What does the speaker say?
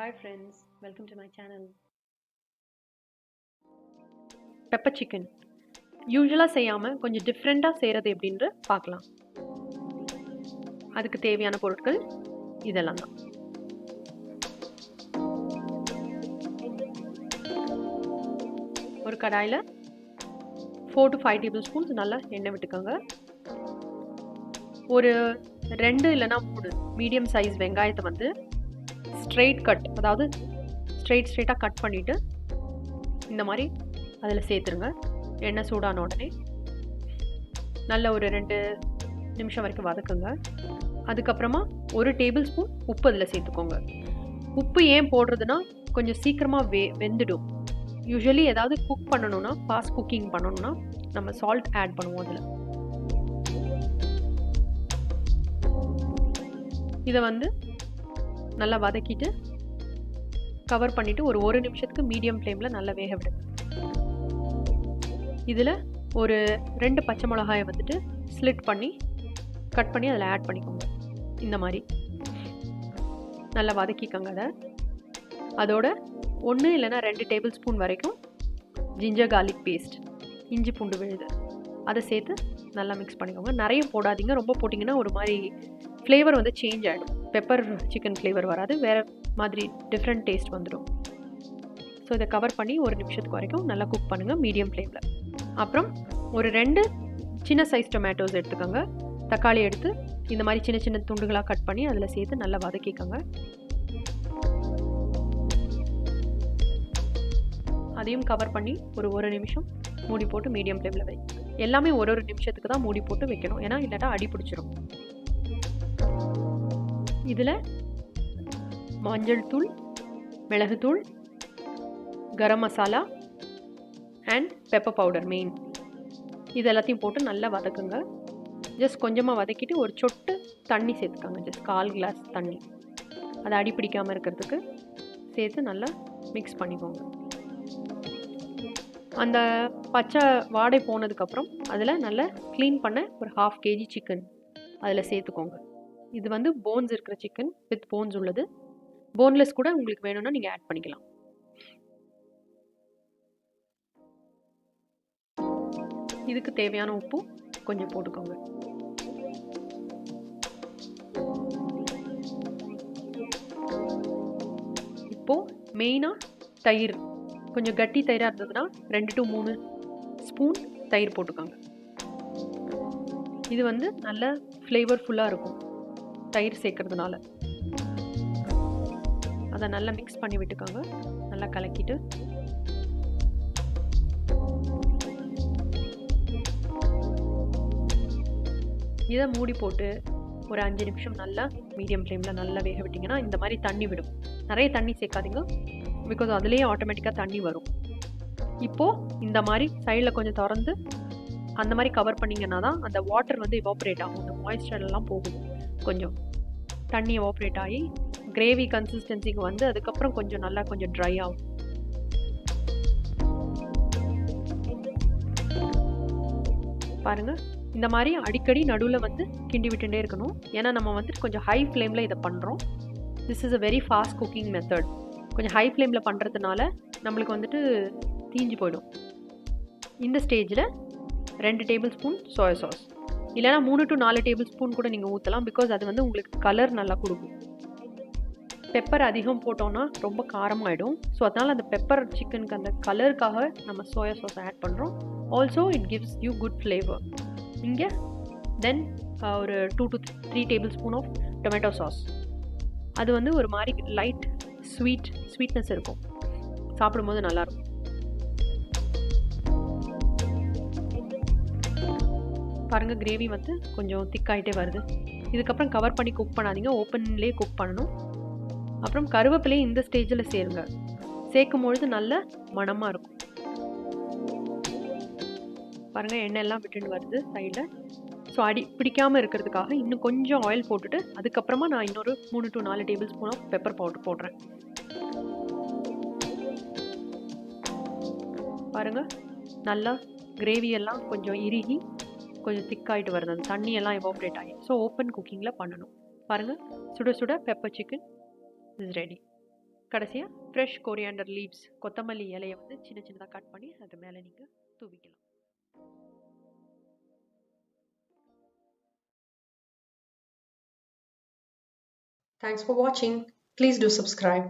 Hi friends, welcome to my channel. Pepper chicken. யூசுவலாக செய்யாமல் கொஞ்சம் டிஃப்ரெண்ட்டாக செய்கிறது எப்படின்னு பார்க்கலாம். அதுக்கு தேவையான பொருட்கள் இதெல்லாம் தான். ஒரு கடாயில் 4 to 5 டேபிள் ஸ்பூன்ஸ் நல்லா எண்ணெய் விட்டுக்கோங்க. ஒரு 2 இல்லைனா 3 மீடியம் சைஸ் வெங்காயத்தை வந்து ஸ்ட்ரெயிட் கட், அதாவது ஸ்ட்ரெயிட்டாக கட் பண்ணிவிட்டு இந்த மாதிரி அதில் சேர்த்துருங்க. எண்ணெய் சூடான உடனே நல்ல ஒரு 2 நிமிஷம் வரைக்கும் வதக்குங்க. அதுக்கப்புறமா 1 டேபிள் ஸ்பூன் உப்பு அதில் சேர்த்துக்கோங்க. உப்பு ஏன் போடுறதுன்னா கொஞ்சம் சீக்கிரமாக வெந்துடும். யூஸ்வலி ஏதாவது குக் பண்ணணும்னா, ஃபாஸ்ட் குக்கிங் பண்ணணும்னா நம்ம சால்ட் ஆட் பண்ணுவோம் அதில். இதை வந்து நல்லா வதக்கிட்டு கவர் பண்ணிவிட்டு ஒரு நிமிஷத்துக்கு மீடியம் ஃப்ளேமில் நல்லா வேக விடுங்க. இதில் ஒரு 2 பச்சை மிளகாயை வந்துட்டு ஸ்லிட் பண்ணி கட் பண்ணி அதில் ஆட் பண்ணிக்கோங்க. இந்த மாதிரி நல்லா வதக்கிக்கோங்க. அதோட 1 இல்லைனா 2 டேபிள் ஸ்பூன் வரைக்கும் ஜிஞ்சர் கார்லிக் பேஸ்ட், இஞ்சி பூண்டு விழுது, அதை சேர்த்து நல்லா மிக்ஸ் பண்ணிக்கோங்க. நிறைய போடாதீங்க, ரொம்ப போட்டிங்கன்னா ஒரு மாதிரி ஃப்ளேவர் வந்து சேஞ்ச் ஆகிடும். பெப்பர் சிக்கன் ஃப்ளேவர் வராது, வேறு மாதிரி டிஃப்ரெண்ட் டேஸ்ட் வந்துடும். ஸோ இதை கவர் பண்ணி 1 நிமிஷத்துக்கு வரைக்கும் நல்லா குக் பண்ணுங்கள் மீடியம் ஃப்ளேமில். அப்புறம் ஒரு 2 சின்ன சைஸ் டொமேட்டோஸ் எடுத்துக்கோங்க. தக்காளி எடுத்து இந்த மாதிரி சின்ன சின்ன துண்டுகளாக கட் பண்ணி அதில் சேர்த்து நல்லா வதக்கிக்கோங்க. அதையும் கவர் பண்ணி ஒரு நிமிஷம் மூடி போட்டு மீடியம் ஃப்ளேமில் வை. எல்லாமே ஒரு நிமிஷத்துக்கு தான் மூடி போட்டு வைக்கணும், ஏன்னா இல்லாட்டா அடி பிடிச்சிரும். இதில் மஞ்சள் தூள், மிளகுத்தூள், garam masala and pepper powder main, இது எல்லாத்தையும் போட்டு நல்லா வதக்குங்க. ஜஸ்ட் கொஞ்சமாக வதக்கிட்டு ஒரு சொட்டு தண்ணி சேர்த்துக்கோங்க. ஜஸ்ட் 1/4 கிளாஸ் தண்ணி, அதை அடி பிடிக்காமல் இருக்கிறதுக்கு சேர்த்து நல்லா மிக்ஸ் பண்ணிக்கோங்க. அந்த பச்சை வாடை போனதுக்கப்புறம் அதில் நல்லா க்ளீன் பண்ண ஒரு 1/2 kg சிக்கன் அதில் சேர்த்துக்கோங்க. இது வந்து போன்ஸ் இருக்கிற சிக்கன், வித் போன்ஸ் உள்ளது. போன்லெஸ் கூட உங்களுக்கு வேணும்னா நீங்கள் ஆட் பண்ணிக்கலாம். இதுக்கு தேவையான உப்பு கொஞ்சம் போட்டுக்கோங்க. இப்போது மெயினாக தயிர், கொஞ்சம் கட்டி தயிராக இருந்ததுன்னா 2 to 3 ஸ்பூன் தயிர் போட்டுக்கோங்க. இது வந்து நல்ல ஃப்ளேவர்ஃபுல்லாக இருக்கும் தயிர் சேர்க்கறதுனால. அதை நல்லா மிக்ஸ் பண்ணி விட்டுக்கோங்க. நல்லா கலக்கிட்டு இதை மூடி போட்டு ஒரு 5 நிமிஷம் நல்லா மீடியம் ஃப்ளேமில் நல்லா வேக விட்டிங்கன்னா இந்த மாதிரி தண்ணி விடும். நிறைய தண்ணி சேர்க்காதீங்க, பிகாஸ் அதுலேயே ஆட்டோமேட்டிக்காக தண்ணி வரும். இப்போது இந்த மாதிரி சைடில் கொஞ்சம் திறந்து அந்த மாதிரி கவர் பண்ணிங்கன்னா தான் அந்த வாட்டர் வந்து எவாப்ரேட் ஆகும், அந்த மாய்ஸ்சரெல்லாம் போகும். கொஞ்சம் தண்ணி எவாப்ரேட் ஆகி கிரேவி கன்சிஸ்டன்சிக்கு வந்து அதுக்கப்புறம் கொஞ்சம் நல்லா கொஞ்சம் ட்ரை ஆகும். பாருங்கள், இந்த மாதிரி அடிக்கடி நடுவில் வந்து கிண்டி விட்டுட்டே இருக்கணும். ஏன்னா நம்ம வந்துட்டு கொஞ்சம் ஹை ஃப்ளேமில் இதை பண்ணுறோம். This is a very fast cooking method. கொஞ்சம் ஹை ஃப்ளேமில் பண்ணுறதுனால நம்மளுக்கு வந்துட்டு தீஞ்சு போயிடும். இந்த ஸ்டேஜில் 2 டேபிள் ஸ்பூன் சோயா சாஸ், இல்லைனா 3 to 4 டேபிள் ஸ்பூன் கூட நீங்கள் ஊற்றலாம். பிகாஸ் அது வந்து உங்களுக்கு கலர் நல்லா கொடுக்கும். பெப்பர் அதிகம் போட்டோன்னா ரொம்ப காரமாகிடும். ஸோ அதனால் அந்த பெப்பர் சிக்கனுக்கு அந்த கலருக்காக நம்ம சோயா சாஸ் ஆட் பண்ணுறோம். Also it gives you good flavour. இங்கே தென் ஒரு 2 to 3 tablespoon of tomato sauce. அது வந்து ஒரு மாதிரி லைட் ஸ்வீட்னஸ் இருக்கும், சாப்பிடும்போது நல்லாயிருக்கும். பாருங்கள், கிரேவி வந்து கொஞ்சம் திக்காயிட்டே வருது. இதுக்கப்புறம் கவர் பண்ணி குக் பண்ணாதீங்க, ஓப்பன்லேயே குக் பண்ணணும். அப்புறம் கருவேப்பிலையும் இந்த ஸ்டேஜில் சேருங்க. சேர்க்கும் பொழுது நல்ல மணமாக இருக்கும். பாருங்கள், எண்ணெய் எல்லாம் விட்டுன்னு வருது சைடில். ஸோ அடி பிடிக்காமல் இருக்கிறதுக்காக இன்னும் கொஞ்சம் ஆயில் போட்டுட்டு அதுக்கப்புறமா நான் இன்னொரு 3 to 4 tablespoon of pepper powder போடுறேன். பாருங்கள், நல்லா கிரேவியெல்லாம் கொஞ்சம் இறுகி கொஞ்சம் திக்காயிட்டு வருது. அந்த தண்ணியெல்லாம் எவாப்ரேட் ஆகி. ஸோ ஓப்பன் குக்கிங்கில் பண்ணணும். பாருங்கள், சுட சுட பெப்பர் சிக்கன் இஸ் ரெடி. கடைசியாக ஃப்ரெஷ் கொரியாண்டர் லீவ்ஸ், கொத்தமல்லி இலையை வந்து சின்ன சின்னதாக கட் பண்ணி அது மேலே நீங்கள் தூவிக்கலாம். Thanks for watching. Please do subscribe.